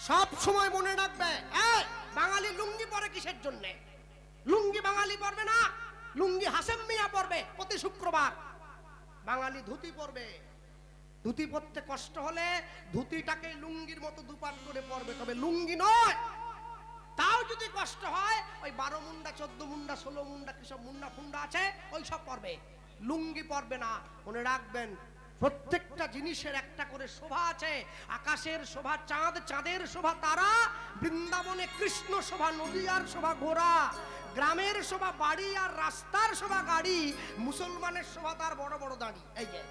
সব সময় মনে রাখবে, বাঙালি লুঙ্গি পরে কিসের জন্য? লুঙ্গি বাঙালি পরবে না, লুঙ্গি হাসেম মিয়া পরবে প্রতি শুক্রবার। বাঙালি ধুতি পরবে। ধুতি পরতে কষ্ট হলে ধুতিটাকে লুঙ্গির মতো দুপাট করে পরবে, তবে লুঙ্গি নয়। তাও যদি কষ্ট হয় ওই 12 মুন্ডা 14 মুন্ডা 16 মুন্ডা কিসব মুন্ডা ফুন্ডা আছে ওই সব পরবে, লুঙ্গি পরবে না। মনে রাখবেন প্রত্যেকটা জিনিসের একটা করে শোভা আছে। আকাশের শোভা চাঁদ, চাঁদের শোভা তারা, বৃন্দাবনে কৃষ্ণ শোভা নদী আর শোভা ঘোড়া, গ্রামের শোভা বাড়ি আর রাস্তার শোভা গাড়ি, মুসলমানের শোভা তার বড় বড় দাড়ি। এই যে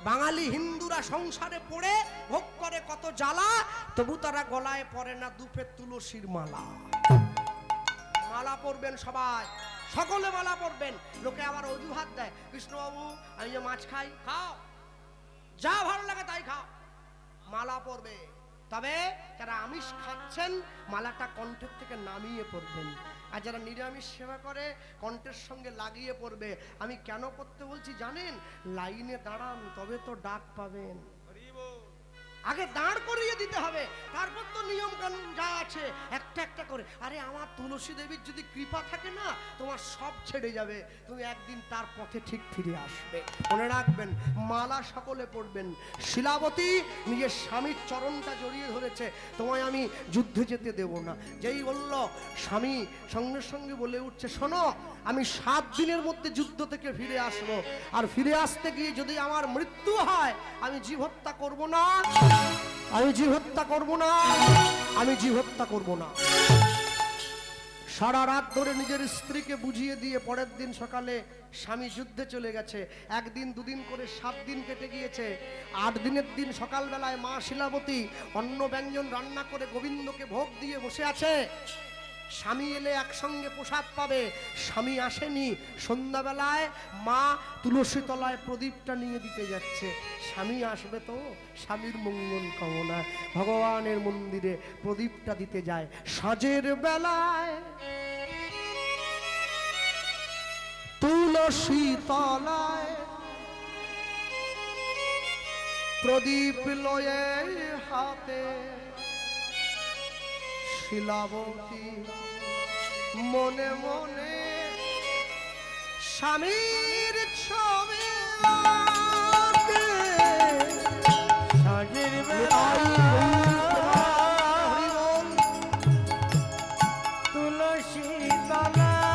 বাঙালি হিন্দুরা সংসারে পড়ে ভোগ করে কত জ্বালা, তবু তারা গলায় পরে না দুপে তুলসীর মালা। মালা পরবেন সবাই, সকলে মালা পরবেন। লোকে আবার অজুহাত দেয়, কৃষ্ণবাবু আমি যে মাছ খাই, খাও, যা ভালো লাগে তাই খাও, মালা পরবে। তবে যারা আমিষ খাচ্ছেন মালাটা কণ্ঠের থেকে নামিয়ে পড়বেন, আর যারা নিরামিষ সেবা করে কণ্ঠের সঙ্গে লাগিয়ে পড়বে। আমি কেন পড়তে বলছি জানেন? লাইনে দাঁড়ান তবে তো ডাক পাবেন। আগে দাঁড় করিয়ে দিতে হবে, তারপর তো নিয়ম কানুন যা আছে একটা একটা করে। আরে আমার তুলসী দেবীর যদি কৃপা থাকে না, তোমার সব ছেড়ে যাবে, তুমি একদিন তার পথে ঠিক ফিরে আসবে। মনে রাখবেন মালা সকলে পড়বেন। শিলাবতী নিজের স্বামীর চরণটা জড়িয়ে ধরেছে, তোমায় আমি যুদ্ধে যেতে দেব না। যেই বলল স্বামী সঙ্গে সঙ্গে বলে উঠছে, শোনো আমি 7 দিনের মধ্যে যুদ্ধ থেকে ফিরে আসবো, আর ফিরে আসতে গিয়ে যদি আমার মৃত্যু হয় আমি জীব হত্যা করবো না, আমি জীব হত্যা করবো না, আমি জীব হত্যা করবো না। সারা রাত ধরে নিজের স্ত্রীকে বুঝিয়ে দিয়ে পরের দিন সকালে স্বামী যুদ্ধে চলে গেছে। একদিন দুদিন করে 7 দিন কেটে গিয়েছে। 8 দিনের দিন সকালবেলায় মা শিলাবতী অন্ন ব্যঞ্জন রান্না করে গোবিন্দকে ভোগ দিয়ে বসে আছে। স্বামী এলে একসঙ্গে প্রসাদ পাবে, স্বামী আসেনি। সন্ধ্যাবেলায় মা তুলসী তলায় প্রদীপটা নিয়ে দিতে যাচ্ছে, স্বামী আসবে তো, স্বামীর মঙ্গল কামনায় ভগবানের মন্দিরে প্রদীপটা দিতে যায়। সাঁঝের বেলায় তুলসী তলায় প্রদীপ লয়ে হাতে শিলাবতী মনে মনে স্বামীর ছবি আঁকে। সাঁঝের বেলায় তুলসী তলায়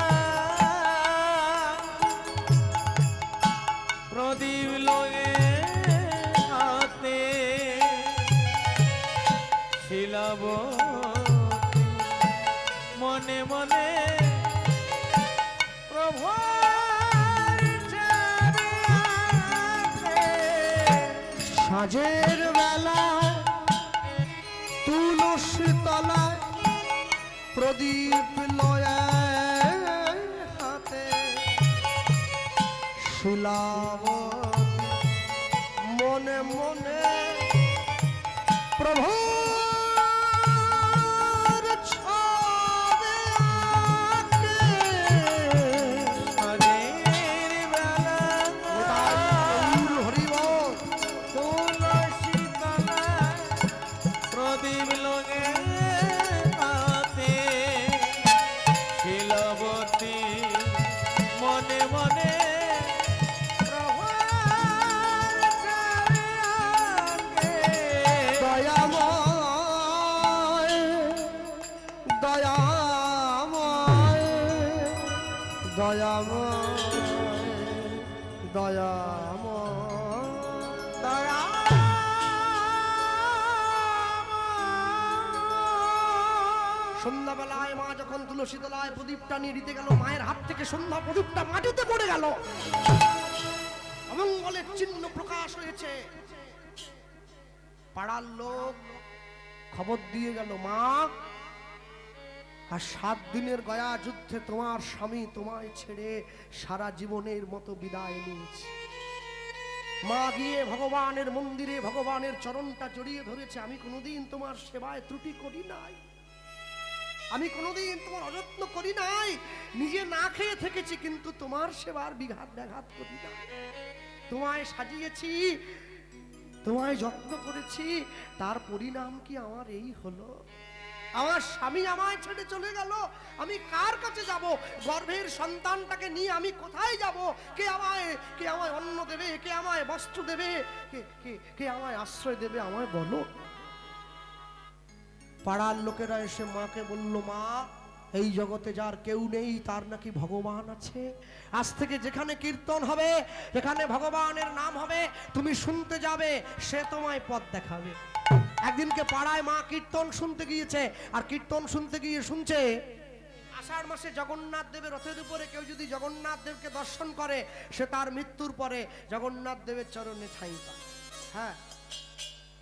প্রদীপ লয়ে হাতে শিলাবতী মনে মনে প্রভু সাঁঝের বেলায় তুলসী তলায় প্রদীপ লয়ে হাতে শিলাবতী মনে মনে প্রভু সন্ধ্যাবেলায় মা যখন তুলসী তলায় প্রদীপটা নিয়ে দিতে গেল, মায়ের হাত থেকে সন্ধ্যা প্রদীপটা মাটিতে পড়ে গেল, অমঙ্গলের চিহ্ন প্রকাশ হয়েছে। পাড়ার লোক খবর দিয়ে গেল, মা আর 7 দিনের গয়া যুদ্ধে তোমার স্বামী তোমায় ছেড়ে সারা জীবনের মতো বিদায় নিয়েছে। মা গিয়ে ভগবানের মন্দিরে ভগবানের চরণটা জড়িয়ে ধরেছে, আমি কোনোদিন তোমার সেবায় ত্রুটি করি নাই, আমি কোনোদিন তোমার অযত্ন করি নাই, নিজে না খেয়ে থেকেছি কিন্তু তোমার সেবার বিঘাত ব্যাঘাত করি না। তোমায় সাজিয়েছি তোমায় যত্ন করেছি, তার পরিণাম কি আমার এই হলো? আমার স্বামী আমায় ছেড়ে চলে গেল, আমি কার কাছে যাব? গর্ভের সন্তানটাকে নিয়ে আমি কোথায় যাব? কে আমায় অন্ন দেবে? কে আমায় বস্ত্র দেবে? কে আমায় আশ্রয় দেবে? আমায় বলো। পাড়ার লোকেরা এসে মাকে বলল, মা, এই জগতে যার কেউ নেই তার নাকি ভগবান আছে। আজ থেকে যেখানে কীর্তন হবে, যেখানে ভগবানের নাম হবে, তুমি শুনতে যাবে, সে তোমায় পথ দেখাবে। একদিনকে পাড়ায় মা কীর্তন শুনতে গিয়েছে, আর কীর্তন শুনতে গিয়ে শুনছে আষাঢ় মাসে জগন্নাথ দেবের রথের উপরে কেউ যদি জগন্নাথ দেবকে দর্শন করে, সে তার মৃত্যুর পরে জগন্নাথ দেবের চরণে ঠাঁই পায়। হ্যাঁ,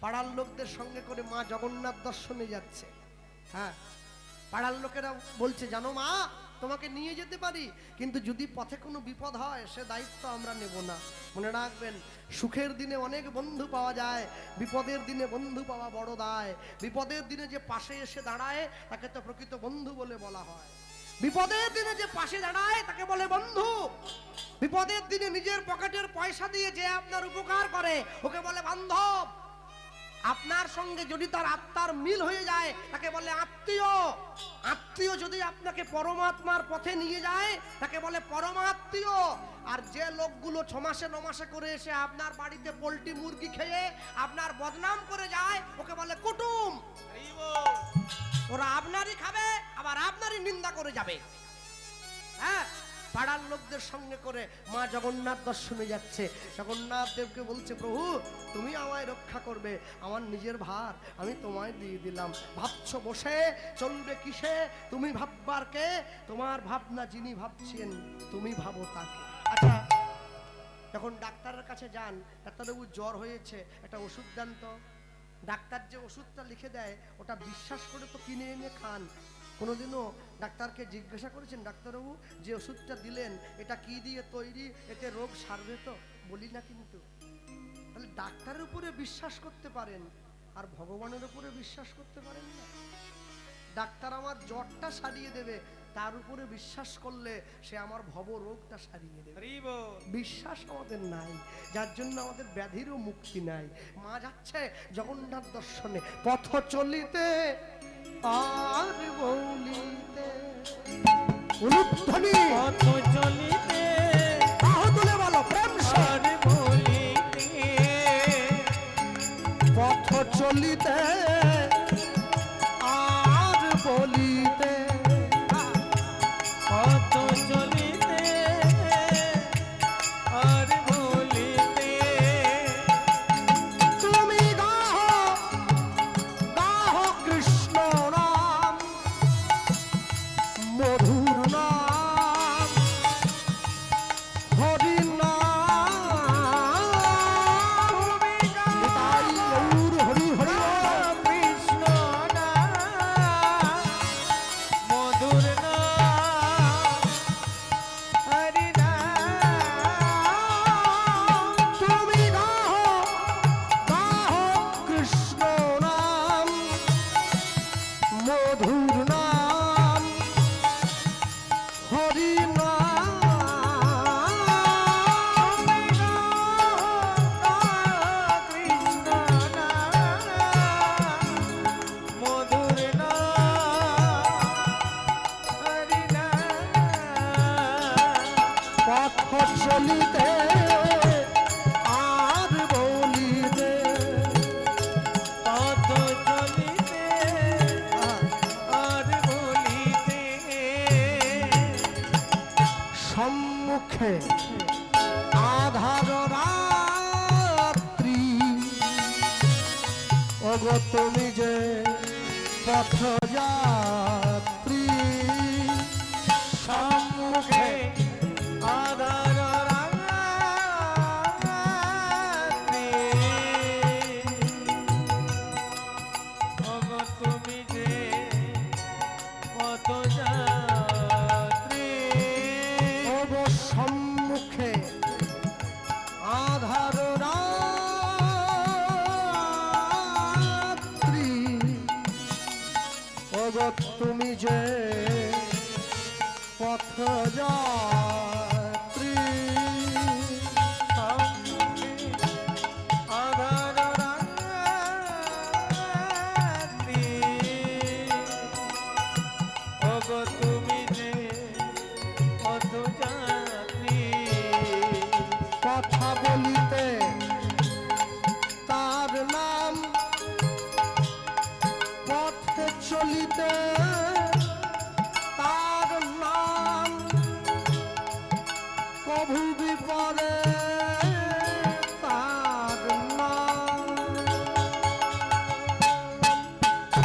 পাড়ার লোকদের সঙ্গে করে মা জগন্নাথ দর্শনে যাচ্ছে। হ্যাঁ, পাড়ার লোকেরা বলছে, জানো মা, তোমাকে নিয়ে যেতে পারি, কিন্তু যদি পথে কোনো বিপদ হয় সে দায়িত্ব আমরা নেব না। মনে রাখবেন, সুখের দিনে অনেক বন্ধু পাওয়া যায়, বিপদের দিনে বন্ধু পাওয়া বড় দায়। বিপদের দিনে যে পাশে এসে দাঁড়ায় তাকে তো প্রকৃত বন্ধু বলে বলা হয়। বিপদের দিনে যে পাশে দাঁড়ায় তাকে বলে বন্ধু। বিপদের দিনে নিজের পকেটের পয়সা দিয়ে যে আপনার উপকার করে ওকে বলে বান্ধব। আপনার সঙ্গে যদি তার আত্মার মিল হয়ে যায় তাকে বলে আত্মীয়। আত্মীয় যদি আপনাকে পরমাত্মার পথে নিয়ে যায় তাকে বলে পরমাত্মীয়। আর যে লোকগুলো 6 মাসে 9 মাসে করে এসে আপনার বাড়িতে পোল্ট্রি মুরগি খেয়ে আপনার বদনাম করে যায় ওকে বলে কুটুম। ওরা আপনারই খাবে, আবার আপনারই নিন্দা করে যাবে। হ্যাঁ, পাড়ার লোকদের সঙ্গে করে মা জগন্নাথ দর্শনে যাচ্ছে। জগন্নাথ দেবকে বলছে, প্রভু, তুমি আমায় রক্ষা করবে, আমার নিজের ভার আমি তোমায় দিয়ে দিলাম। ভাবছো বসে চলবে কিসে? তুমি ভাববার কে? তোমার ভাবনা যিনি ভাবছেন তুমি ভাবো তাকে। আচ্ছা, যখন ডাক্তারের কাছে যান, ডাক্তারবাবু জ্বর হয়েছে, একটা ওষুধ দেন তো। ডাক্তার যে ওষুধটা লিখে দেয় ওটা বিশ্বাস করে তো কিনে এনে খান। কোনোদিনও ডাক্তারকে জিজ্ঞাসা করেছেন, ডাক্তারবাবু যে ওষুধটা দিলেন এটা কি দিয়ে তৈরি, এতে রোগ সারবে তো? বলি না কিন্তু। তাহলে ডাক্তারের উপরে বিশ্বাস করতে পারেন আর ভগবানের উপরে বিশ্বাস করতে পারেন না। ডাক্তার আমার জ্বরটা সারিয়ে দেবে, তার উপরে বিশ্বাস করলে সে আমার ভব রোগটা সারিয়ে দেবে। বিশ্বাস আমাদের নাই, যার জন্য আমাদের ব্যাধিরও মুক্তি নাই। মা যাচ্ছে জগন্নাথ দর্শনে, পথ চলিতে আর বলিতে উলুধ্বনি, পথ চলিতে বাহু তুলে বলো প্রেম সে। আর বলিতে, পথ চলিতে আর বলিতে, পথ চলিতে আর বলিতে, তুমি গাহ গাহ কৃষ্ণ নাম, মধুর নাম, হরি নাম। নিতাই গৌর হরি হরি নাম। কৃষ্ণ নাম, মধুর নাম, হরি নাম। তুমি গাহ গাহ কৃষ্ণ নাম, মধুর নাম, হরি নাম। কৃষ্ণ নাম, মধুর নাম, হরি নাম। পথ চলিতে আর বলিতে, পথ চলিতে আর বলিতে, সম্মুখে আধার রাত্রি, ওগো তুমি যে পথ যাত্রী। সম্মুখে আধার রাত্রি, ওগো তুমি যে পথ যাত্রী। ওগো সম্মুখে আধার রাত্রি, ওগো তুমি যে পথ যাত্রী। সম্মুখে আধার বলিতে তার নাম কভু বিপদে তার নাম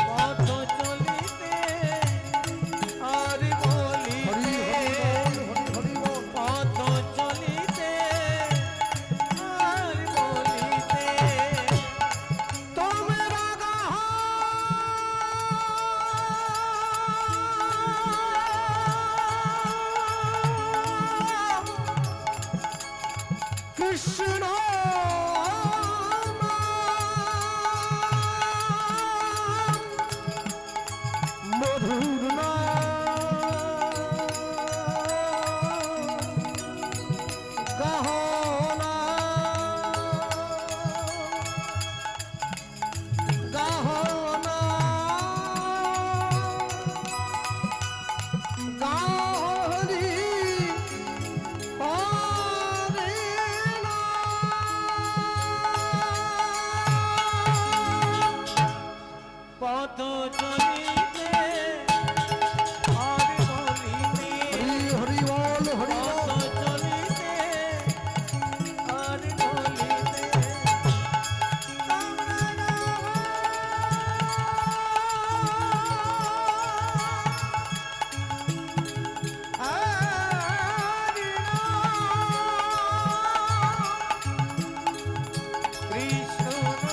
পথ চলিতে আর বলিতে পথ চলিতে আর বলিতে তোমরা গাহ কৃষ্ণ মধুর গহনা গহনা গাহরি হরে পথ চলিতে আর বলিতে হরি বল হরি পথ বল চলিতে আর বলিতে কৃষ্ণ হরি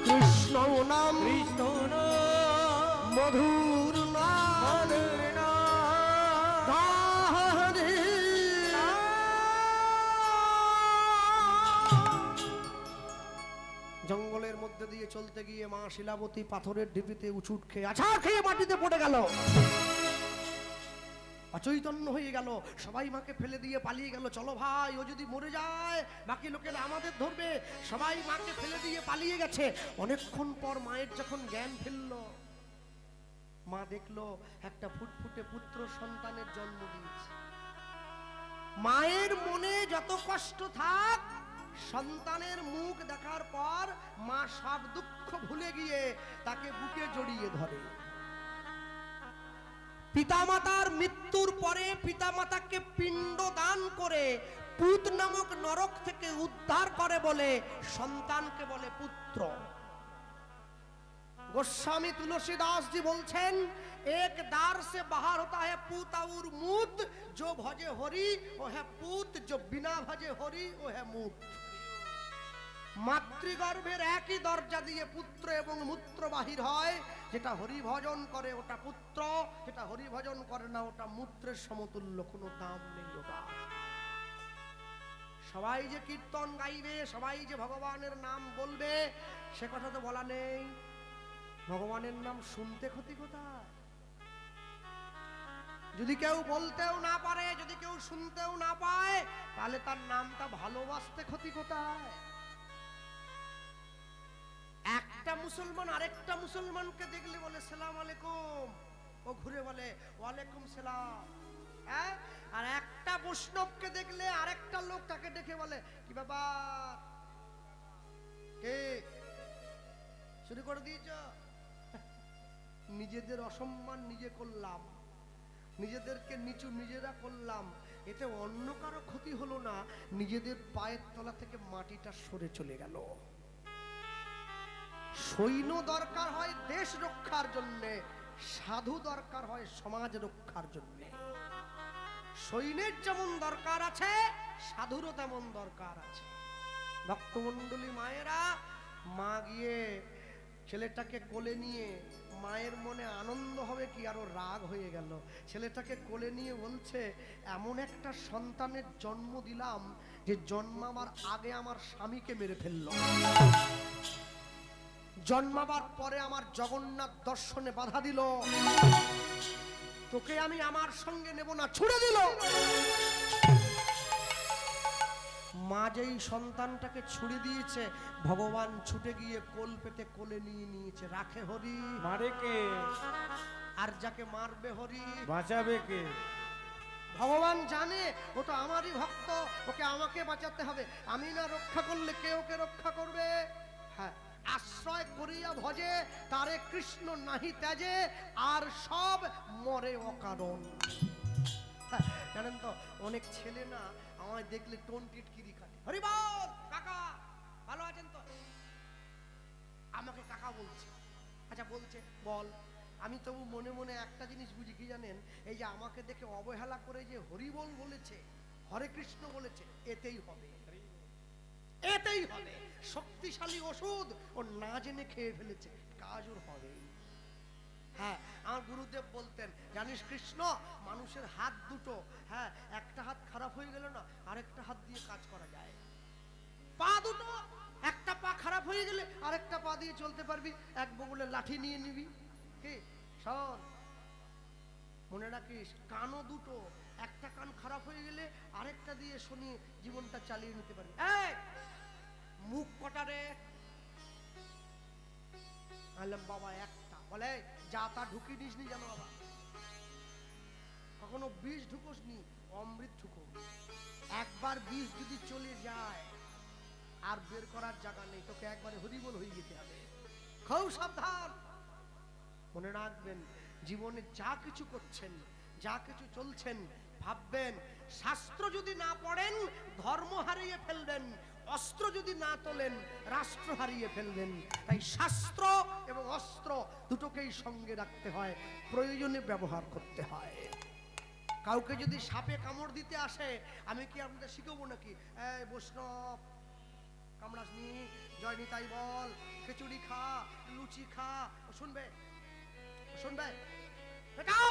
কৃষ্ণ নাম কৃষ্ণ মধুর নাম হরে জঙ্গলের মধ্যে দিয়ে চলতে গিয়ে মা শিলাবতী পাথরের ঢিপিতে উচুট খেয়ে আছাড় খেয়ে মাটিতে পড়ে গেল অচৈতন্য হয়ে গেল সবাই মাকে ফেলে দিয়ে পালিয়ে গেল চলো ভাই ও যদি মরে যায় বাকি লোকেরা আমাদের ধরবে সবাই মাকে ফেলে দিয়ে পালিয়ে গেছে অনেকক্ষণ পর মায়ের যখন জ্ঞান ফিরল মা দেখলো একটা ফুটফুটে পুত্র সন্তানের জন্ম দিয়েছে মায়ের মনে যত কষ্ট থাক সন্তানের মুখ দেখার পর মা সব দুঃখ ভুলে গিয়ে তাকে বুকে জড়িয়ে ধরে পিতামাতার মৃত্যুর পরে পিতামাতাকে পিণ্ড দান করে পুত নামক নরক থেকে উদ্ধার করে বলে সন্তানকে বলে পুত্র गोस्वामी तुलसीदास जी बोलছেন एक दार से बाहर होता है पूत और मूत जो भजे हरि वो है पूत जो बिना भजे हरि वो है मूत মাতৃগর্ভের একই দরজা দিয়ে পুত্র এবং মূত্র বাহির হয় যেটা হরি ভজন করে ওটা পুত্র যেটা হরি ভজন করে না ওটা মূত্রের সমতুল্য কোনো দাম নেই ওটা সবাই যে কীর্তন গাইবে সবাই যে ভগবানের নাম বলবে সে কথা তো বলা নেই ভগবানের নাম শুনতে ক্ষতি কোথায় যদি কেউ বলতেও না পারে যদি কেউ শুনতেও না পায় তাহলে তার নামটা ভালোবাসতে ক্ষতি কোথায় একটা মুসলমান আরেকটা মুসলমানকে দেখলে বলে সালাম আলাইকুম ও ঘুরে বলে ওয়ালাইকুম সালাম হ্যাঁ আর একটা বৈষ্ণবকে দেখলে আরেকটা লোক তাকে দেখে বলে কি বাবা কে শুরু করে দিয়েছ নিজেদের অসম্মান নিজে করলাম নিজেদেরকে নিচু নিজেরা করলাম এতে অন্য কারো ক্ষতি হলো না নিজেদের পায়ের তলা থেকে মাটিটা সরে চলে গেল সৈন্য দরকার হয় দেশ রক্ষার জন্য সাধু দরকার হয় সমাজ রক্ষার জন্য সৈন্যের যেমন দরকার আছে সাধুরও তেমন দরকার আছে ভক্তমণ্ডলী মায়েরা মা গিয়ে ছেলেটাকে কোলে নিয়ে মায়ের মনে আনন্দ হবে কি আরো রাগ হয়ে গেল ছেলেটাকে কোলে নিয়ে বলছে এমন একটা সন্তানের জন্ম দিলাম যে জন্মাবার আগে আমার স্বামীকে মেরে ফেললো জন্মাবার পরে আমার জগন্নাথ দর্শনে বাধা দিল তোকে আমি আমার সঙ্গে নেব না ছুড়ে দিল মা যেই সন্তানটাকে ছুড়ে দিয়েছে, ভগবান ছুটে গিয়ে কোল পেতে কোলে নিয়ে নিয়েছে। রাখে হরি, মারে কে? আর যাকে মারবে হরি বাঁচাবে কে? ভগবান জানে ও তো আমারই ভক্ত, ওকে আমাকে বাঁচাতে হবে। আমি না রক্ষা করলে কে ওকে রক্ষা করবে? হ্যাঁ, আশ্রয় করিয়া ভজে তারে কৃষ্ণ নাহি ত্যাজে, আর সব মরে অকারণ। হ্যাঁ, জানেন তো অনেক ছেলে না আমায় দেখলে টোন টিটকিরি কাটে। হরি বল কাকা, ভালো আছেন তো? আমাকে কাকা বলছে। আচ্ছা বলছে বল, আমি তবু মনে মনে একটা জিনিস বুঝি কি জানেন, এই যে আমাকে দেখে অবহেলা করে যে হরি বল বলেছে, হরে কৃষ্ণ বলেছে, এতেই হবে, এতেই হবে। শক্তিশালী ওষুধ ও না জেনে খেয়ে ফেলেছে, কাজ ওর হবে। হ্যাঁ, আমার গুরুদেব বলতেন, জানিস কৃষ্ণ, মানুষের হাত দুটো, হ্যাঁ, একটা হাত খারাপ হয়ে গেল না আরেকটা হাত দিয়ে কাজ করা যায়। পা দুটো, একটা পা খারাপ হয়ে গেলে আরেকটা পা দিয়ে চলতে পারবি। এক বগলে লাঠি নিয়ে নিবি, কি শোন মনে রাখিস, কানও দুটো, একটা কান খারাপ হয়ে গেলে আরেকটা দিয়ে শুনিয়ে জীবনটা চালিয়ে নিতে পারবি। এই মুখ কটারে? আনলাম বাবা একটা। বলে যা তা ঢুকি নিস নি জানো বাবা, কখনো বিষ ঢুকোস নি, অমৃত ঢুকো। একবার বিষ যদি চলে যায় আর বের করার জায়গা নেই, তোকে একবারে হরিবল হয়ে যেতে হবে। খুব সাবধান। মনে রাখবেন, জীবনে যা কিছু করছেন, যা কিছু চলছেন, ভাববেন শাস্ত্র যদি না পড়েন ধর্ম হারিয়ে ফেলবেন, অস্ত্র যদি না তোলেন রাষ্ট্র হারিয়ে ফেলবেন। তাই শাস্ত্র এবং অস্ত্র দুটোকেই সঙ্গে রাখতে হয়, প্রয়োজনে ব্যবহার করতে হয়। কাউকে যদি সাপে কামড় দিতে আসে, আমি কি আপনাদের শিখাবো নাকি এই বৈষ্ণব কামড়াসনি, জয় নিতাই বল, খিচুড়ি খা, লুচি খা? শুনবে? শুনবে? এটাও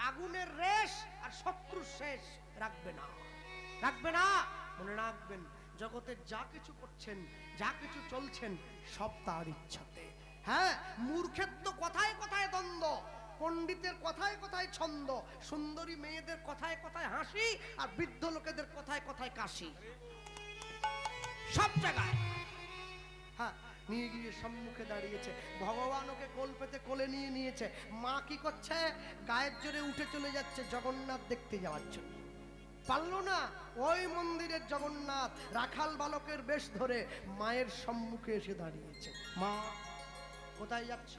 আগুনের রেশ আর শত্রুর শেষ রাখবে না, রাখবে না। মনে রাখবেন, জগতে যা কিছু করছেন, যা কিছু চলছেন, সব তার ইচ্ছাতে। হ্যাঁ, মূর্খের তো কথায় কথায় দ্বন্দ্ব, পণ্ডিতের কথায় কথায় ছন্দ, সুন্দরী মেয়েদের কথায় কথায় হাসি, আর বৃদ্ধ লোকেদের কথায় কথায় কাশি, সব জায়গায়। হ্যাঁ, নিয়ে গিয়ে সম্মুখে দাঁড়িয়েছে, ভগবান ওকে কোল পেতে কোলে নিয়ে নিয়েছে। মা কি করছে? গায়ের জোরে উঠে চলে যাচ্ছে জগন্নাথ দেখতে যাওয়ার জন্য। পারলো না, ওই মন্দিরের জগন্নাথ রাখাল বালকের বেশ ধরে মায়ের সম্মুখে এসে দাঁড়িয়েছে। মা কোথায় যাচ্ছ?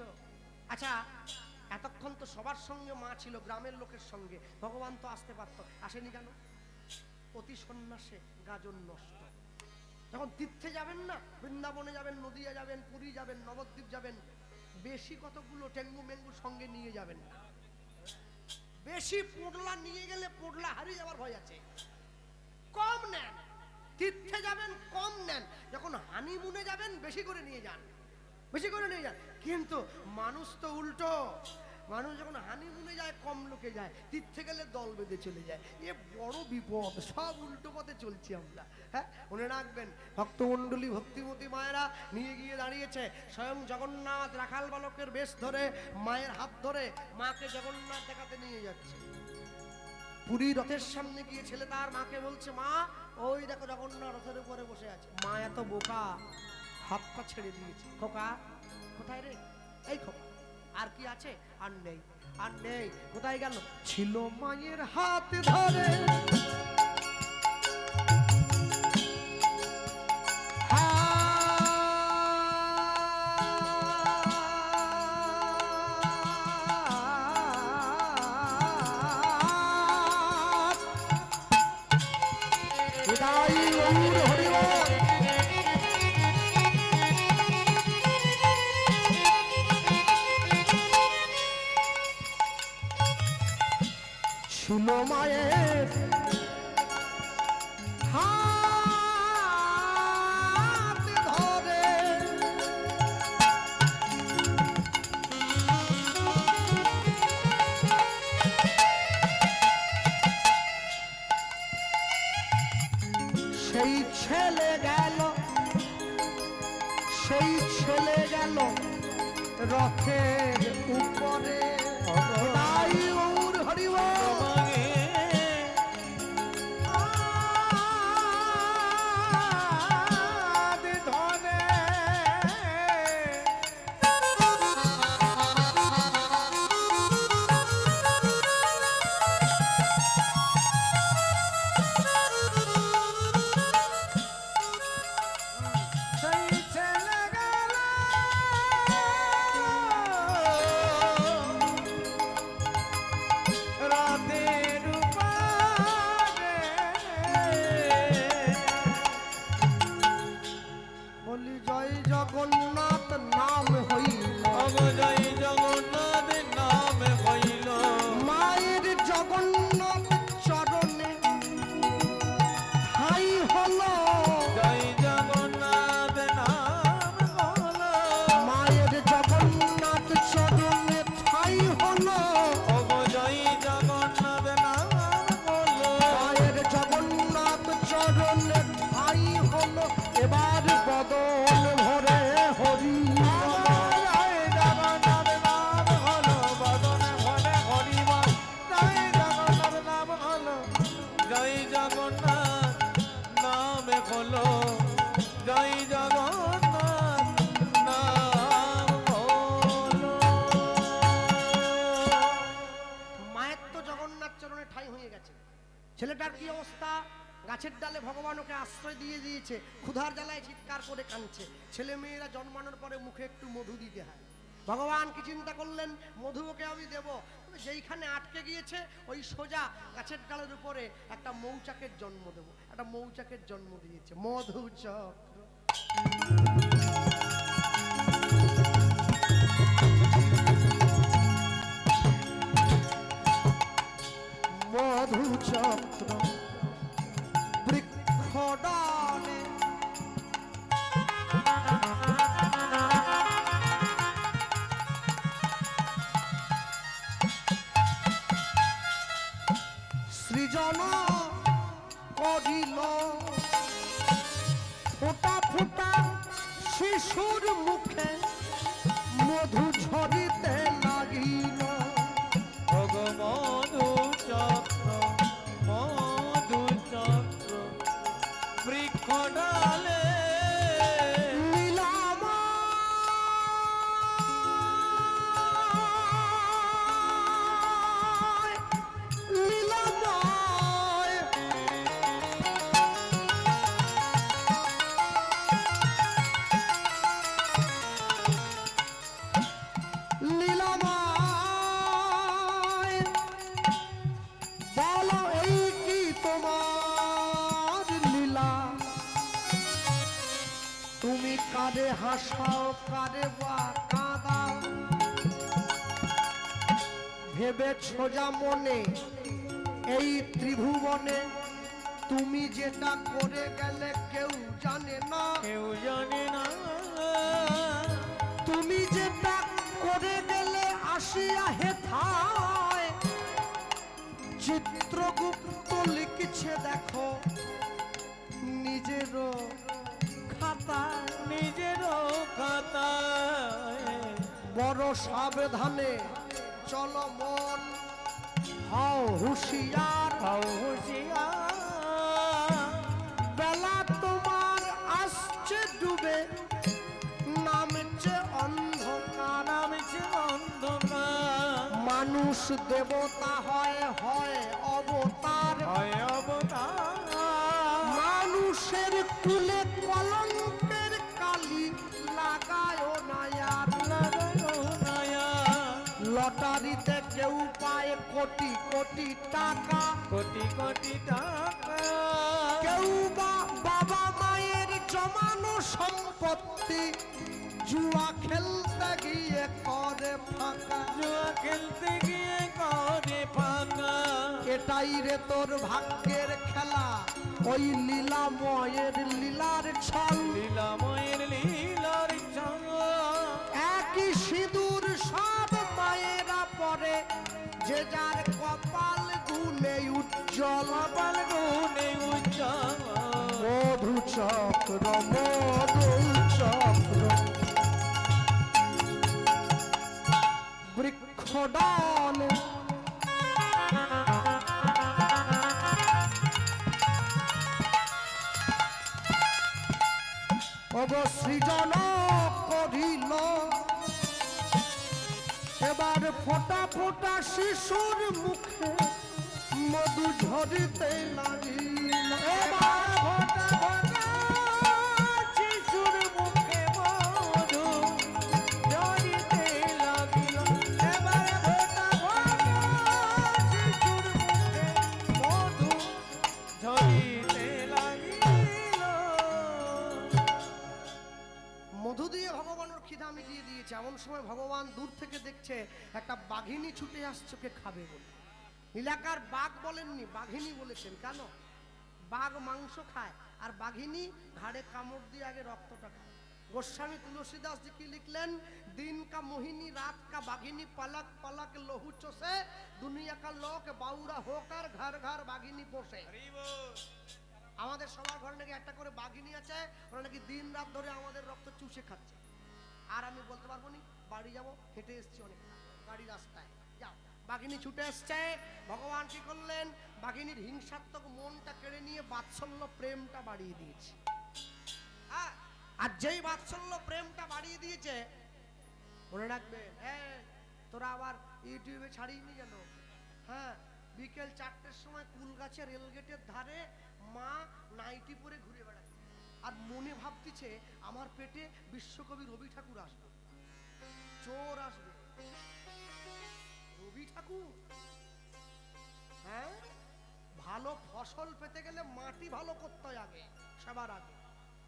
আচ্ছা, এতক্ষণ তো সবার সঙ্গে মা ছিল, গ্রামের লোকের সঙ্গে, ভগবান তো আসতে পারতো, আসেনি কেন? অতি সন্ন্যাসে গাজন নষ্ট। যখন তীর্থে যাবেন না, বৃন্দাবনে যাবেন, নদিয়া যাবেন, পুরী যাবেন, নবদ্বীপ যাবেন, বেশি কতগুলো টেঙ্গু মেঙ্গু সঙ্গে নিয়ে যাবেন না। বেশি পোডলা নিয়ে গেলে পোডলা হারিয়ে যাওয়ার ভয় আছে। কম নেন, তীর্থে যাবেন কম নেন, যখন হানিমুনে যাবেন বেশি করে নিয়ে যান, বেশি করে নিয়ে যান। কিন্তু মানুষ তো উল্টো, মানুষ যখন হানিমুনে যায় কম লোকে যায়, তীর্থে গেলে দল বেঁধে চলে যায়। এ বড় বিপদ, সব উল্টো পথে চলছি আমরা। হ্যাঁ, মনে রাখবেন, ভক্তমণ্ডলী ভক্তিমতী মায়েরা নিয়ে গিয়ে দাঁড়িয়েছে, স্বয়ং জগন্নাথ রাখাল বালকের বেশ ধরে মায়ের হাত ধরে মাকে জগন্নাথ দেখাতে নিয়ে যাচ্ছে। পুরী রথের সামনে গিয়ে ছেলে তার মাকে বলছে, মা ওই দেখো জগন্নাথ রথের উপরে বসে আছে। মা এত বোকা, হাতটা ছেড়ে দিয়েছে। খোকা কোথায় রে? এই খোকা, আর কি আছে? আর নেই, আর নেই। কোথায় গেল? ছিল মায়ের হাত ধরে ছিল মায়ের হাত ধরে, সেই ছেলে গেল, সেই ছেলে গেল রথের উপরে। চরণে ঠাই হলো এবার বদন ভরে হরি জয় জগন্নাথ নাম হলো বদনে ভরে হরি বল। জয় জগন্নাথ নাম হলো, জয় জগন্নাথ নামে হলো, জয় জগন্নাথ নাম হলো। মায়ের তো জগন্নাথ চরণে ঠাই হয়ে গেছে। ছেলেটার কি অবস্থা? গাছের ডালে ভগবান ওকে আশ্রয় দিয়ে দিয়েছে, ক্ষুধার জ্বালায় চিৎকার করে কাঁদছে। ছেলে মেয়েরা জন্মানোর পরে মুখে একটু মধু দিতে হয়। ভগবান কি চিন্তা করলেন, মধু ওকে আমি দেব। তবে যেইখানে আটকে গিয়েছে ওই সোজা গাছের ডালের উপরে একটা মৌচাকের জন্ম দেব। একটা মৌচাকের জন্ম দিয়েছে, মধুচক্র। মধুচক্র বৃক্ষডালে সৃজন করিল ফোঁটা ফোঁটা শিশুর মুখে মধু ঝরিতে লাগিল। মধু চক্র, মধু চক্র বৃক্ষ ডালে লীলাময়, লীলাময়, লীলাময়, বলো এই কি তোমার লীলা? তুমি কারে হাসাও, কারে বা কাঁদাও, ভেবেছ যা মনে এই ত্রিভুবনে তুমি যেটা করে গেলে কেউ জানে না। কেউ জানে না। তুমি যেটা করে গেলে আসিয়া হেথায় চিত্রগুপ্ত লিখছে দেখো নিজেরও খাতায়। নিজেরও খাতায় বড় সাবধানে চলো মন, হও হুঁশিয়ার, হও হুঁশিয়ার। বেলা তোমার আসছে ডুবে, নামছে অন্ধকার। নামছে অন্ধকার, মানুষ দেবতা হয়, হয় অবতার। হয় অবতার। মানুষের কুলে কলঙ্কের কালি লাগায় নায়ার। লাগায়ও নায়া। লটারিতে কেউ পায় কোটি কোটি টাকা, কোটি কোটি টাকা। কেউ বা বাবা মায়ের জমানো সম্পত্তি জুয়া খেলতে গিয়ে করে ফাঁকা। জুয়া খেলতে গিয়ে করে ফাঁকা। এটাই রে তোর ভাগ্যের খেলা, ওই লীলাময়ের লীলার ছল। লীলাময়ের লীলার ছল। একই সিঁদুর সব মায়েরা পরে, যে যার কপাল গুনে উজ্জ্বল। কপাল গুনে উজ্জ্বল। মধুচক্র, মধুচক্র বৃক্ষডালে অবসৃজন করিল এবার ফোঁটা ফোঁটা শিশুর মুখে মধু ঝরিতে লাগিল। এবার ফোঁটা ফোঁটা শিশুর মুখে মধু ঝরিতে লাগিল। এবারে ফোঁটা ফোঁটা শিশুর মুখে মধু ঝরিতে লাগিল। মধু দিয়ে ভগবানের খিদা মিটিয়ে দিয়েছে। এমন সময় ভগবান দূর থেকে দেখছে একটা বাঘিনী ছুটে আসছে ওকে খাবে বলে। এলাকার বাঘ বলেননি, বাঘিনী বলেছেন। কেন? বাঘ মাংস খায় আর বাঘিনী ঘাড়ে কামড় দিয়ে আগে রক্তটা খায়। গোস্বামী তুলসীদাস जी की लिखलेन, दिन का मोहिनी रात का बाघिनी, पलक पलक लहू चोसे, दुनिया का लोक बाउरा होकर घर घर बाघिनी पोसे। আমাদের সবার ঘরে নাকি একটা করে বাঘিনী আছে, ওরা নাকি দিন রাত ধরে আমাদের রক্ত চুষে খাচ্ছে। আর আমি বলতে পারবো নি, বাড়ি যাবো, হেঁটে এসছি অনেক গাড়ি রাস্তায়। যাও, বাঘিনী ছুটে এসছে। ভগবান কি করলেন, বাঘিনীর হিংসাত্মক মনটা কেড়ে নিয়ে বাৎসল্য প্রেমটা বাড়িয়ে দিয়েছে। হ্যাঁ, আর যেই বাৎসল্য প্রেমটা বাড়িয়ে দিয়েছে, মনে রাখবে, তোরা আবার ইউটিউবে ছাড়িনি যেন। হ্যাঁ, বিকেল 4টের সময় কুলগাছে রেলগেটের ধারে মা নাইটি পরে ঘুরে বেড়াচ্ছে, আর মনে ভাবতেছে আমার পেটে বিশ্বকবি রবি ঠাকুর আসবে, চোর আসবে। রবি ঠাকুর, হ্যাঁ, ভালো ফসল পেতে গেলে মাটি ভালো করতে হয় আগে, সবার আগে।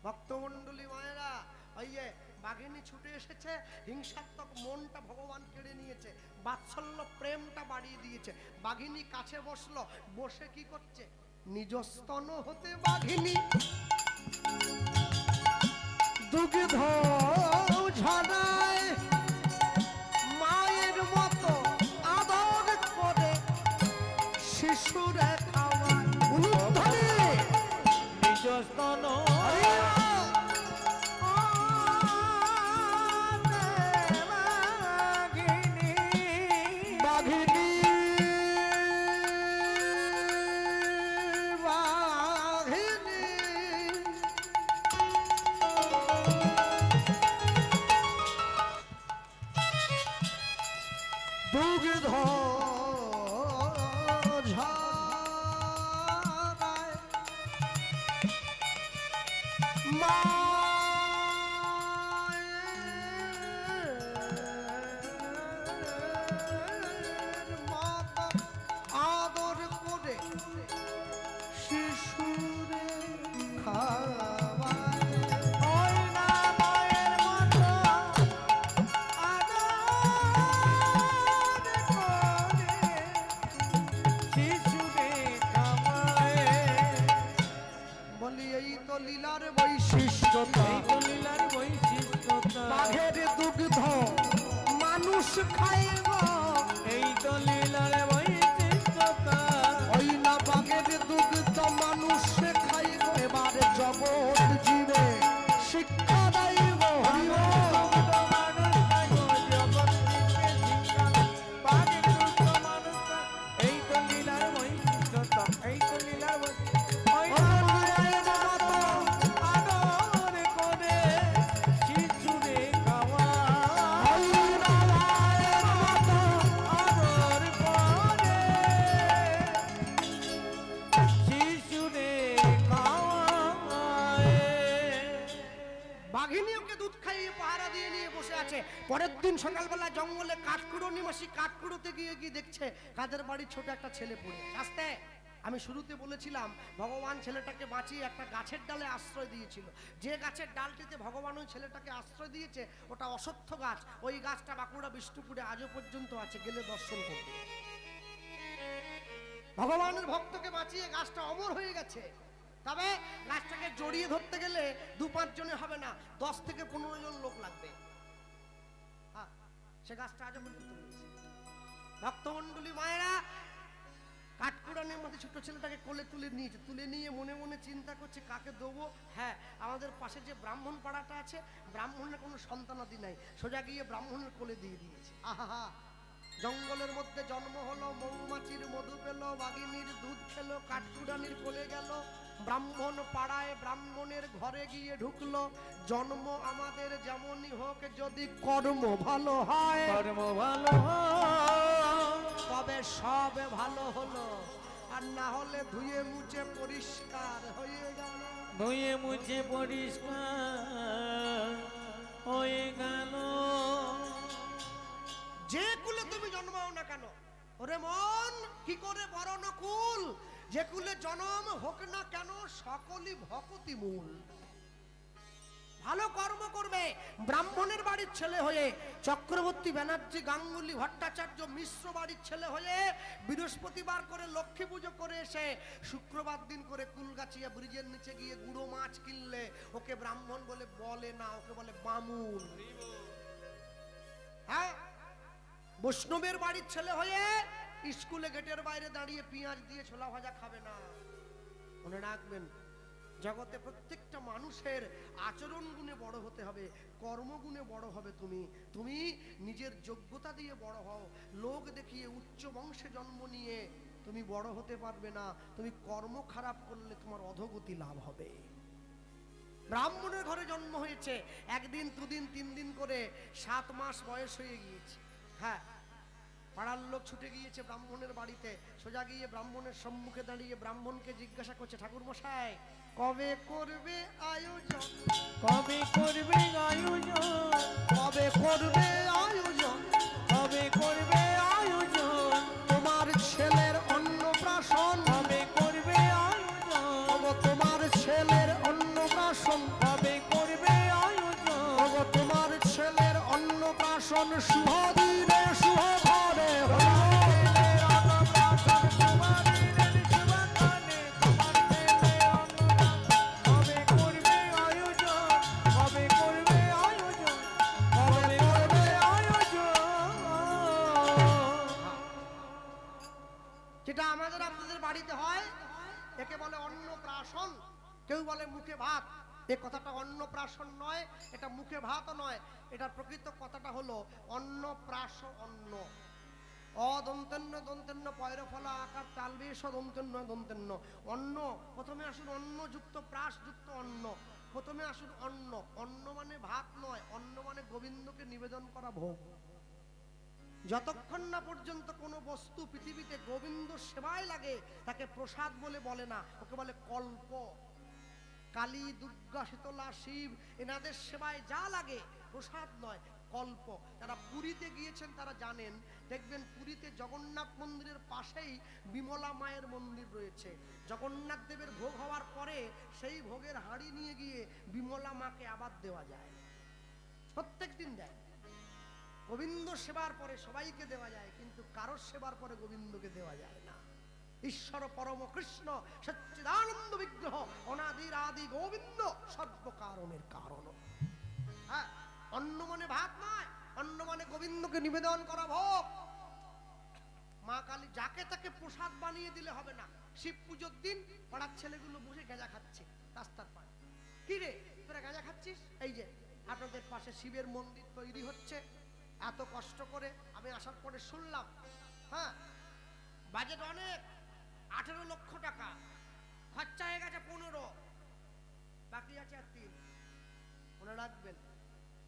ভক্তমণ্ডলী মায়েরা, ওই যে বাঘিনী ছুটে এসেছে, হিংসাত্মক মনটা ভগবান কেড়ে নিয়েছে, বাৎসল্য প্রেমটা বাড়িয়ে দিয়েছে। বাঘিনী কাছে বসলো, বসে কি করছে, নিজ স্তন হতে বাঘিনী দুগ্ধ ঝরায়, মায়ের মতো আদর করে শিশুরে খাওয়ায়। নিজ স্তন বাঘের দুগ্ধ মানুষ খাইব, এই তো লীলার বৈশিষ্ট্যতা। ওই না বাঘের দুগ্ধ মানুষ খাইব, এবারে জগৎ জীবে শিক্ষা দেব। এই তো লীলার বৈশিষ্ট্যতা, এই তো লীলার পরের দিন সকালবেলা জঙ্গলে কাঠকুড়ো নিবাসী কাঠকুড়োতে গিয়ে গিয়ে দেখছে কাদের বাড়ির ছোট একটা ছেলে পড়ে আসতে। আমি শুরুতে বলেছিলাম ভগবান ছেলেটাকে বাঁচিয়ে একটা গাছের ডালে আশ্রয় দিয়েছিল। যে গাছের ডালটিতে ভগবান ওই ছেলেটাকে আশ্রয় দিয়েছে ওটা অশ্বত্থ গাছ। ওই গাছটা বাঁকুড়া বিষ্ণুপুরে আজও পর্যন্ত আছে, গেলে দর্শন করবে। ভগবানের ভক্তকে বাঁচিয়ে গাছটা অমর হয়ে গেছে। তবে গাছটাকে জড়িয়ে ধরতে গেলে 2-5 জনে হবে না, 10 থেকে 15 জন লোক লাগবে। সে গাছটা আজও পর্যন্ত রয়েছে। ভক্তমণ্ডলী মায়েরা, কাঠকুড়ানের মধ্যে ছোট ছেলেটাকে কোলে তুলে নিয়েছে, তুলে নিয়ে মনে মনে চিন্তা করছে কাকে দেবো। হ্যাঁ, আমাদের পাশে যে ব্রাহ্মণ পাড়াটা আছে, ব্রাহ্মণের কোনো সন্তানাদি নাই, সোজা গিয়ে ব্রাহ্মণের কোলে দিয়ে দিয়েছে। আহা, জঙ্গলের মধ্যে জন্ম হলো, মৌমাছির মধু পেল, বাঘিনীর দুধ খেলো, কাঠকুড়ানির কোলে গেল, ব্রাহ্মণ পাড়ায় ব্রাহ্মণের ঘরে গিয়ে ঢুকলো। জন্ম আমাদের যেমনই হোক, যদি কর্ম ভালো হয়, কর্ম ভালো তবে সব ভালো হলো, আর না হলে ধুয়ে মুছে পরিষ্কার হয়ে গেল। ধুয়ে মুছে পরিষ্কার হয়ে গেল। যে কুলে তুমি জন্মাও না কেন, ওরে মন, কি করে বরণ কুল, যে কুলে জন্ম হোক না কেন, সকলই ভকতি মূল। ভালো কর্ম করবে। ব্রাহ্মণের বাড়ির ছেলে হয়ে, চক্রবর্তী ব্যানার্জি, গাঙ্গুলি, ভট্টাচার্য মিশ্র বাড়ির ছেলে হয়ে, বৃহস্পতিবার করে লক্ষ্মী পুজো করে এসে শুক্রবার দিন করে কুলগাছিয়া ব্রিজের নিচে গিয়ে গুঁড়ো মাছ কিনলে ওকে ব্রাহ্মণ বলে না, ওকে বলে বামুন। হ্যাঁ, বৈষ্ণবের বাড়ির ছেলে হয়ে স্কুলে গেটের বাইরে দাঁড়িয়ে পেঁয়াজ দিয়ে ছোলা ভাজা খাবে না। মনে রাখবেন, জগতে প্রত্যেকটা মানুষের আচরণ গুণে বড় হতে হবে, কর্মগুণে বড় হবে। তুমি নিজের যোগ্যতা দিয়ে বড় হও। লোক দেখিয়ে উচ্চ বংশে জন্ম নিয়ে তুমি বড় হতে পারবে না। তুমি কর্ম খারাপ করলে তোমার অধোগতি লাভ হবে। ব্রাহ্মণের ঘরে জন্ম হয়েছে, একদিন দুদিন 3 দিন করে 7 মাস বয়স হয়ে গিয়েছে। হ্যাঁ, পাড়ার লোক ছুটে গিয়েছে ব্রাহ্মণের বাড়িতে। সোজা গিয়ে ব্রাহ্মণের সম্মুখে দাঁড়িয়ে ব্রাহ্মণকে জিজ্ঞাসা করছে, ঠাকুর মশাই কবে করবে আয়োজন? কবে করবে আয়োজন? কবে করবে আয়োজন? কবে করবে আয়োজন? তোমার ছেলের অন্নপ্রাশন। কবে করবে আয়োজন? ওগো তোমার ছেলের অন্নপ্রাশন। কবে করবে আয়োজন? ওগো তোমার ছেলের অন্নপ্রাশন শুভ দিনে শুভ ঘরে হলো। যেটা আমাদের আপনাদের বাড়িতে হয় একে বলে অন্নপ্রাশন, কেউ বলে মুখে ভাত। এই কথাটা অন্নপ্রাশন নয়, এটা মুখে ভাতও নয়, এটার প্রকৃত কথাটা হলো অন্নপ্রাশ। অন্ন অদন্তেন্ন দন্তেন্ন পয়রফলা আকার তালবেশ দন্তেন্ন দন্তেন্ন। অন্ন প্রথমে আসুন অন্নযুক্ত প্রাশযুক্ত অন্ন। প্রথমে আসুন অন্ন। অন্ন মানে ভাত নয়, অন্ন মানে গোবিন্দকে নিবেদন করা ভোগ। যতক্ষণ না পর্যন্ত কোনো বস্তু পৃথিবীতে গোবিন্দ সেবায় লাগে তাকে প্রসাদ বলে না, ওকে বলে কল্প। কালী, দুর্গা, শীতলা, শিব এনাদের সেবায় যা লাগে প্রসাদ নয়, কল্প। যারা পুরীতে গিয়েছেন তারা জানেন, দেখবেন পুরীতে জগন্নাথ মন্দিরের পাশেই বিমলা মায়ের মন্দির রয়েছে। জগন্নাথ দেবের ভোগ হওয়ার পরে সেই ভোগের হাঁড়ি নিয়ে গিয়ে বিমলা মাকে আবার দেওয়া যায়, প্রত্যেক দিন দেয়। গোবিন্দ সেবার পরে সবাইকে দেওয়া যায়, কিন্তু কারোর সেবার পরে গোবিন্দকে দেওয়া যায় না। ঈশ্বর পরম কৃষ্ণ সচ্চিদানন্দ বিগ্রহ অনাদির আদি গোবিন্দ সর্বকারণের কারণ। হ্যাঁ, অন্ন মানে ভাত নয়, অন্ন মানে গোবিন্দকে নিবেদন করা ভোগ। মা কালী যাকে তাকে প্রসাদ বানিয়ে দিলে হবে না। শিব পুজোর দিন পাড়ার ছেলেগুলো বসে গাঁজা খাচ্ছে রাস্তার পাড়ে। কি রে তোরা গাঁজা খাচ্ছিস? এই যে আপনাদের পাশে শিবের মন্দির তৈরি হচ্ছে, এত কষ্ট করে আমি আসার পরে শুনলাম। হ্যাঁ, বাজেট অনেক, 18 লক্ষ টাকা খরচা হয়ে গেছে, 15 বাকি আছে আর 3। মনে রাখবেন,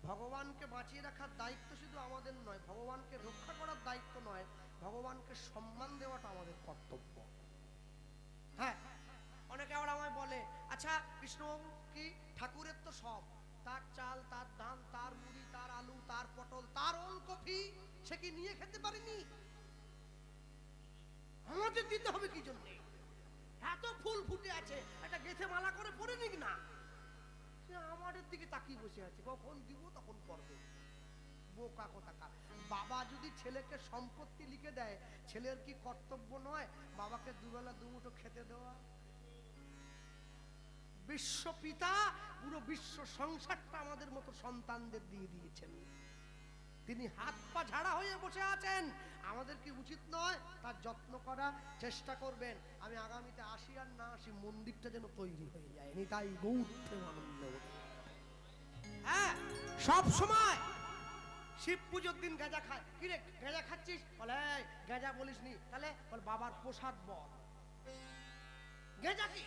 ভগবানকে বাঁচিয়ে রাখার দায়িত্ব শুধু আমাদের নয়, ভগবানকে রক্ষা করার দায়িত্ব নয়, ভগবানকে সম্মান দেওয়াটা আমাদের কর্তব্য। হ্যাঁ, অনেকে আবার আমায় বলে, আচ্ছা কৃষ্ণবাবু কি ঠাকুরের তো সব, তার চাল, তার ধান, তার মুড়ি, তার আলু, তার পটল, তার ওলকপি, সে কি নিয়ে খেতে পারেনি? আমাদের দিতে হবে কি জন্য? এত ফুল ফুটে আছে, একটা গেথে মালা করে পরে নিক না। আমাদের দিকে তাকিয়ে বসে আছে, কখন দিব তখন করবে। বোকা কোথাকার। বাবা যদি ছেলেকে সম্পত্তি লিখে দেয়, ছেলের কি কর্তব্য নয় বাবাকে দুবেলা দুমুঠো খেতে দেওয়া? বিশ্বপিতা পুরো বিশ্ব সংসারটা আমাদের মতো সন্তানদের দিয়ে দিয়েছেন। তিনি হাত পা ঝাড়া হয়ে বসে আছেন, আমাদের কি উচিত নয় তার যত্ন করা? চেষ্টা করবেন। আমি আগামীতে আসি আর না আসি, মন্দিরটা যেন তৈরি হয়ে যায়, তাই গৌরথে আনন্দ। হ্যাঁ, সব সময় শিব পুজোর দিন গাঁজা খায়। কি রে গাঁজা খাচ্ছিস? বলে গাঁজা বলিস নি, তাহলে বল বাবার প্রসাদ বল। গাঁজা কি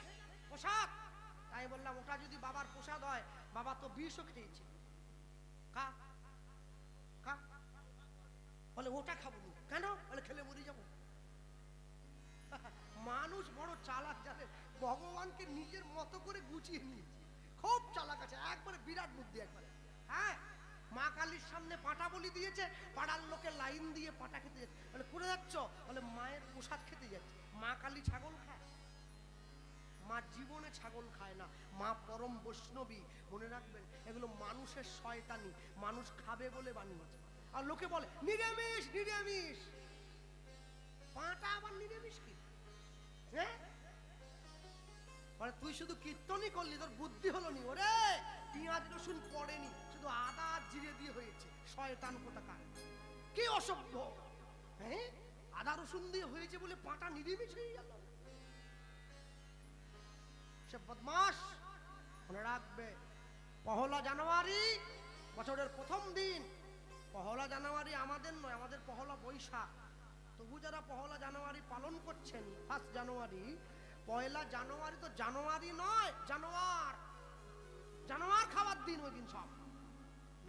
প্রসাদ? তাই বললাম ওটা যদি বাবার প্রসাদ হয়, বাবা তো বিষও খেয়েছে। কা কা বলে ওটা খাবো না। কেন? বলে খেলে মরে যাবো। মানুষ বড় চালাক জানে, ভগবানকে নিজের মতো করে গুছিয়ে নিয়েছে, খুব চালাক আছে, একবারে বিরাট বুদ্ধি একবারে। হ্যাঁ, মা কালীর সামনে পাঁটা বলি দিয়েছে, পাড়ার লোকে লাইন দিয়ে পাঁটা খেতে যাচ্ছে। বলে করে যাচ্ছ? বলে মায়ের প্রসাদ খেতে যাচ্ছে। মা কালী ছাগল খায়? মা জীবনে ছাগল খায় না, মা পরম বৈষ্ণবী। মনে রাখবেন, এগুলো মানুষের শয়তানি, মানুষ খাবে বলে বানিয়েছে। আর লোকে বলে নিরামিষ নিরামিষ, পাঁটা আবার নিরামিষ কি? হ্যাঁ, তুই শুধু কীর্তনই করলি, তোর বুদ্ধি হলো নি। ওরে পেঁয়াজ রসুন পড়েনি, শুধু আদা আর জিরে দিয়ে হয়েছে। শয়তান কোথাকার, কি অসভ্য! হ্যাঁ, আদা রসুন দিয়ে হয়েছে বলে পাঁটা নিরামিষ হয়ে গেল? সে বদমাশ। মনে রাখবে, পহেলা জানুয়ারি বছরের প্রথম দিন। পহেলা জানুয়ারি আমাদের নয়, আমাদের পহেলা বৈশাখ। তবু যারা পহেলা জানুয়ারি পালন করছেন, 1 জানুয়ারি, পয়লা জানুয়ারি তো জানুয়ারি নয়, জানোয়ার। জানোয়ার খাওয়ার দিন ওই দিন সব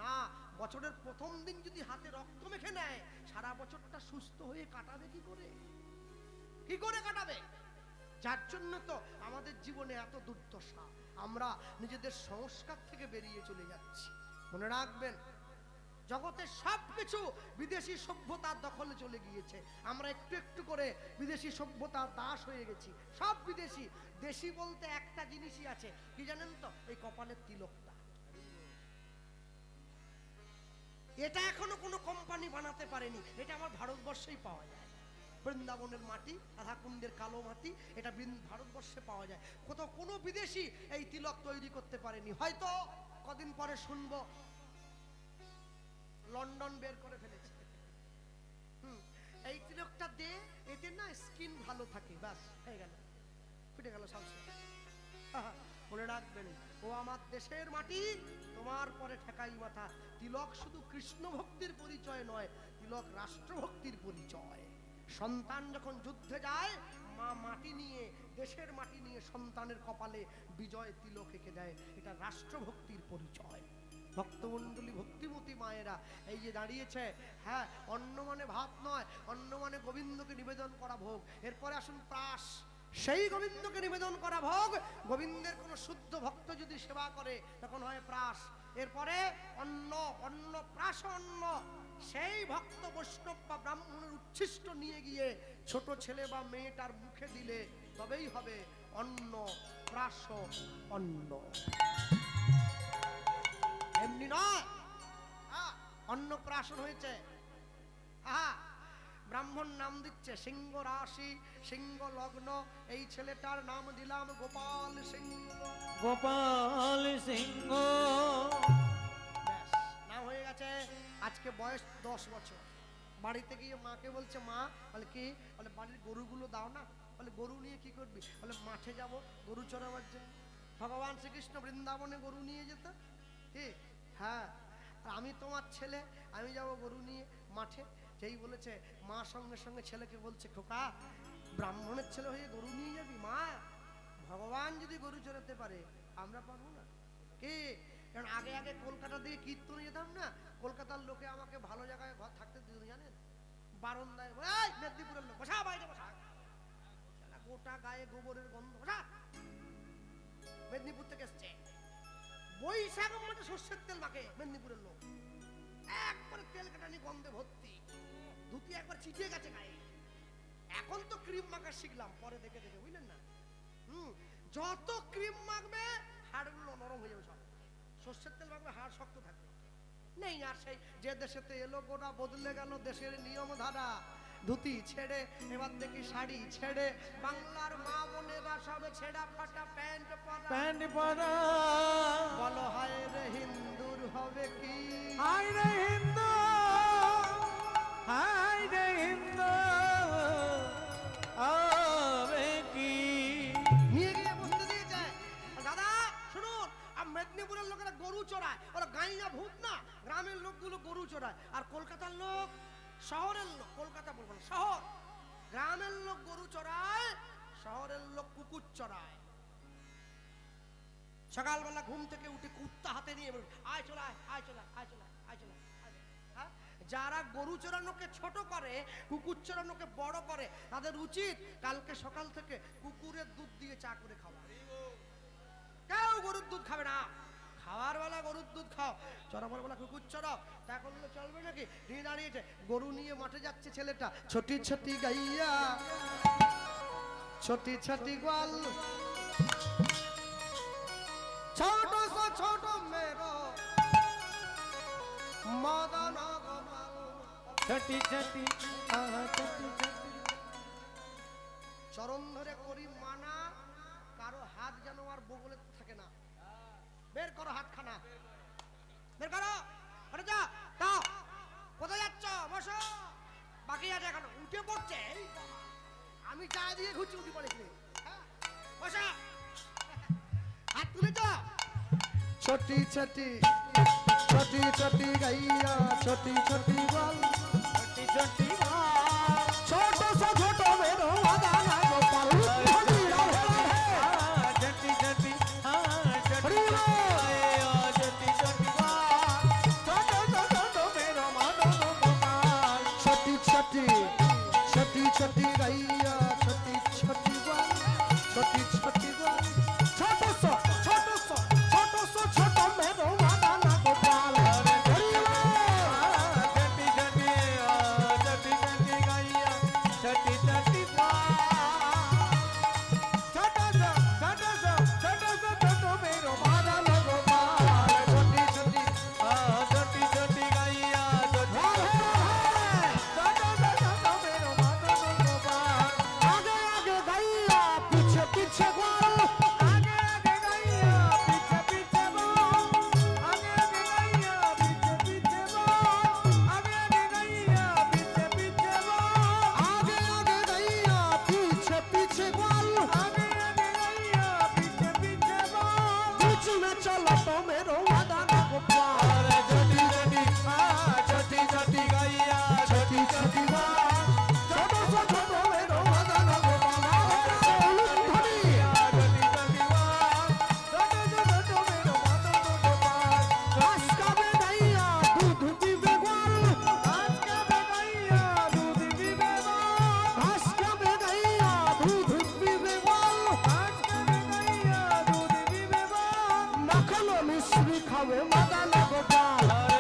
না। বছরের প্রথম দিন যদি হাতে রক্ত মেখে নেয়, সারা বছরটা সুস্থ হয়ে কাটাবে কি করে? কি করে কাটাবে? যার জন্য তো আমাদের জীবনে এত দুর্দশা। আমরা নিজেদের সংস্কার থেকে বেরিয়ে চলে যাচ্ছি। মনে রাখবেন, জগতের সবকিছু বিদেশি সভ্যতার দখলে চলে গিয়েছে। আমরা একটু একটু করে বিদেশি সভ্যতার দাস হয়ে গেছি। সব বিদেশি। দেশি বলতে একটা জিনিসই আছে, কি জানেন তো? এই কপালের তিলকটা। এটা এখনো কোনো কোম্পানি বানাতে পারেনি। এটা আমার ভারতবর্ষেই পাওয়া যায়। বৃন্দাবনের মাটি, রাধাকুণ্ডের কালো মাটি, এটা ভারতবর্ষে পাওয়া যায়। কোথাও কোনো বিদেশি এই তিলক তৈরি করতে পারেনি। হয়তো কদিন পরে শুনবো লন্ডন বের করে ফেলেছে। এই তিলকটা দে, এতে না স্কিন ভালো থাকে, ব্যাস হয়ে গেল, ফুটে গেল সব। মনে রাখবেন, ও আমার দেশের মাটি, তোমার পরে ঠেকাই মাথা। তিলক শুধু কৃষ্ণ ভক্তির পরিচয় নয়, তিলক রাষ্ট্রভক্তির পরিচয়। সন্তান যখন যুদ্ধে যায়, মা মাটি নিয়ে, দেশের মাটি নিয়ে সন্তানের কপালে বিজয় তিলক এঁকে দেয়। এটা রাষ্ট্রভক্তির পরিচয়। ভক্তমণ্ডলী, ভক্তিমতী মায়েরা এই যে দাঁড়িয়েছে, হ্যাঁ, অন্ন মানে ভাত নয়, অন্ন মানে গোবিন্দকে নিবেদন করা ভোগ। এরপরে আসুন প্রাস, সেই গোবিন্দকে নিবেদন করা ভোগ। গোবিন্দের কোন শুদ্ধ ভক্ত যদি সেবা করে তখন হয় প্রাস। এরপরে অন্ন, অন্ন প্রাস অন্ন। সেই ভক্ত বৈষ্ণব বা ব্রাহ্মণের উচ্ছিষ্ট নিয়ে গিয়ে ছোট ছেলে বা মেয়েটার মুখে দিলে তবেই হবে অন্ন প্রাস অন্ন। এমনি নয়। অন্নপ্রাশন হয়েছে, ব্রাহ্মণ নাম দিচ্ছে সিংহ রাশি, সিংহ লগ্ন। এই ছেলেটার নাম দিলাম গোপাল সিংহ। গোপাল সিংহ ব্যাস, নাম হয়ে গেছে। আজকে বয়স 10 বছর। বাড়িতে গিয়ে মাকে বলছে, মা, বলে কি? বলে বাড়ির গরুগুলো দাও না। বলে গরু নিয়ে কি করবি? বলে মাঠে যাব গরু চড়াবার জন্য। ভগবান শ্রীকৃষ্ণ বৃন্দাবনে গরু নিয়ে যেত। কি? হ্যাঁ। আর আমি তোমার ছেলে, আমি যাব গরু নিয়ে মাঠে। যেই বলেছে, মা সঙ্গে সঙ্গে ছেলেকে বলছে, খোকা, ব্রাহ্মণের ছেলে হয়ে গরু নিয়ে যাবি? মা, ভগবান যদি গরু চড়াতে পারে, আমরা পারবো না? কি? কারণ আগে আগে কলকাতা দিয়ে কীর্তনে যেতাম না, কলকাতার লোকে আমাকে ভালো জায়গায় ঘর থাকতে দিত, জানেন? বারান্দায়, এই মেদিনীপুরের লোক, বসা বাইরে বসা, গোটা গায়ে গোবরের গন্ধ, বসা। মেদিনীপুর থেকে এসছে, বৈশাখ মাসে সর্ষের তেল মাখে মেদিনীপুরের লোক, একবারে তেল কাটানি গন্ধে ভর্তি, ধুতি একবার ছিটিয়ে গেছে গায়ে। এখন তো ক্রিম মাখা শিখলাম, পরে দেখে দেখে, বুঝলেন না? যত ক্রিম মাখবে হাড়গুলো নরম হয়ে যাবে সব। সর্ষের তেল মাখবে, হাড় শক্ত থাকবে। নেই আর সেই যে দেশেতে এলো গোটা বদলে গেল দেশের নিয়ম ধারা। ধুতি ছেড়ে এবার দেখি শাড়ি ছেড়ে, বাংলার মা বোনেরা সব ছেঁড়া ফাটা প্যান্ট পরা। প্যান্ট পরা, বলো হায় রে হিন্দুর হবে কি? হায় রে হিন্দু, হায় রে হিন্দু হবে কি? নিয়ে গিয়ে বসতে দিয়েছে। দাদা শুনুন, মেদিনীপুরের লোকেরা গরু চড়ায়, ওরা গাইয়া ভূত না, গ্রামের লোকগুলো গরু চড়ায়। আর কলকাতার লোক, শহরের লোক, কলকাতা বলবো না, শহর, গ্রামের লোক গরু চড়ায়, শহরের লোক কুকুর চড়ায়। সকালবেলা ঘুম থেকে উঠে কুত্তা হাতে নিয়ে আয় চলায়, আয় চলায়, আয় চলায়, আয় চলায়। যারা গরু চড়ানোকে ছোট করে, কুকুর চড়ানোকে বড় করে, তাদের উচিত কালকে সকাল থেকে কুকুরের দুধ দিয়ে চা করে খাওয়া। কেউ গরুর দুধ খাবে না। খাওয়ার বেলা গরুর দুধ খাও, চড়াবার বেলা কুকুর চড়াও। তা করলে চলবে নাকি? নিয়ে দাঁড়িয়েছে, গরু নিয়ে মাঠে যাচ্ছে ছেলেটা, ছোটি ছোটি গাইয়া, ছোটি ছোটি গোয়াল, ছোট ছোট মেরো মদন গোপাল। ছটি ছটি, ছটি ছটি। চরণ ধরে করি মানা, কারো হাত যেন আর বগলে থাকে না। বের করো হাতখানা, বের করো। যা দাও, কোথায় যাচ্ছ? বসো, বাকি আছে এখন, উঠে পড়ছে। আমি চা দিয়ে ঘুরছি, উঠে পড়েছি। বসো, হাত তুলেছ, छोटी छोटी छोटी छोटी गैया छोटी छोटी बाल छोटी छोटी बात छोटो सा छोटो मेरो मदाना गोपाल हरी राधे राधे छोटी छोटी हरी राधे छोटी छोटी बात छोटो छोटो मेरो मदन गोपाल छोटी छोटी छोटी छोटी गैया छोटी छोटी बाल छोटी छोटी बाल छोटो सा छोटो मेरो मदाना गोपाल हरी राधे छोटी छोटी गैया छोटी छोटी छोटो मेरो मदाना गोपाल छोटी छोटी छोटी छोटी गैया राधे राधे मेरो मदन गोपाल आगे आगे गैया पीछे पीछे ग्वाल आगे आगे गैया पीछे पीछे बोल आगे आगे गैया पीछे पीछे बोल आगे आगे गैया पीछे पीछे बोल आगे आगे गैया पीछे पीछे ग्वाल आगे आगे गैया पीछे पीछे बोल बीच में चलो तो मेरो मदाना गोपाल छोटी छोटी गैया छोटी छोटी ग्वाल छोटो सा छोटो मेरो मदाना गोपाल हरी छोटी छोटी बात छोटो मेरो मदन गोपाल घास का में गैया दूध पीवे ग्वाल आज का गैया दूध पीवे बोल घास का में गैया दूध पीवे ग्वाल आज का गैया दूध पीवे बोल मक्खन मिश्री खावे मदाना गोपाल